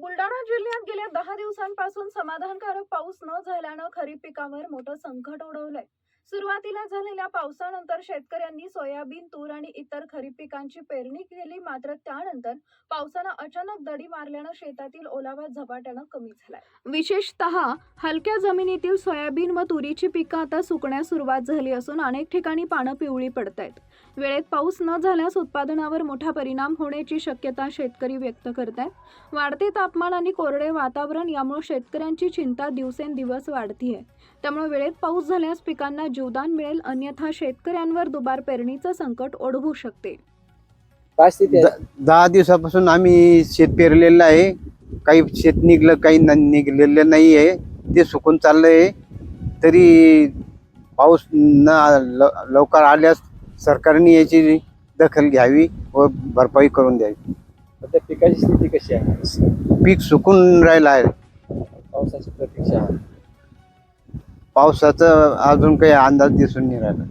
बुलडाणा जिल्ह्यात गेल्या 10 दिवसांपासून समाधानकारक पाऊस न झाल्यानं खरीप पिकावर मोठं संकट ओढवलंय. सुरुवातीला झालेल्या पावसानंतर शेतकऱ्यांनी सोयाबीन, तूर आणि इतर खरीप पिकांची पेरणी केली, मात्र त्यानंतर पावसानं अचानक दडी मारल्यानं शेतातील ओलावा झपाट्यानं कमी झालाय. विशेषतः हलक्या जमिनीतील सोयाबीन व तुरीची पिकं आता सुकण्यास सुरुवात झाली असून अनेक ठिकाणी पानं पिवळी पडतायत. वेळेत पाऊस न झाल्यास उत्पादनावर मोठा परिणाम होण्याची शक्यता शेतकरी व्यक्त करतायत. वाढते तापमान आणि कोरडे वातावरण यामुळे शेतकऱ्यांची चिंता दिवसेंदिवस वाढतीये. त्यामुळे वेळेत पाऊस झाल्यास पिकांना जीवदान मिळेल, अन्यथा शेतकऱ्यांवर दुबार पेरणीचं संकट ओढवू शकते. 10 दिवसापासून आम्ही शेत पेरलेलं आहे. काही शेत निघलं, काही निघलेलं नाही आहे. ते सुकून चाललंय. तरी पाऊस लवकर आल्यास सरकारने याची दखल घ्यावी व भरपाई करून द्यावी. त्या पिकाची स्थिती कशी आहे? पीक सुकून राहिलं आहे. पावसाची प्रतीक्षा आहे. पावसाचा अजून काही अंदाज दिसून नाही राहिला.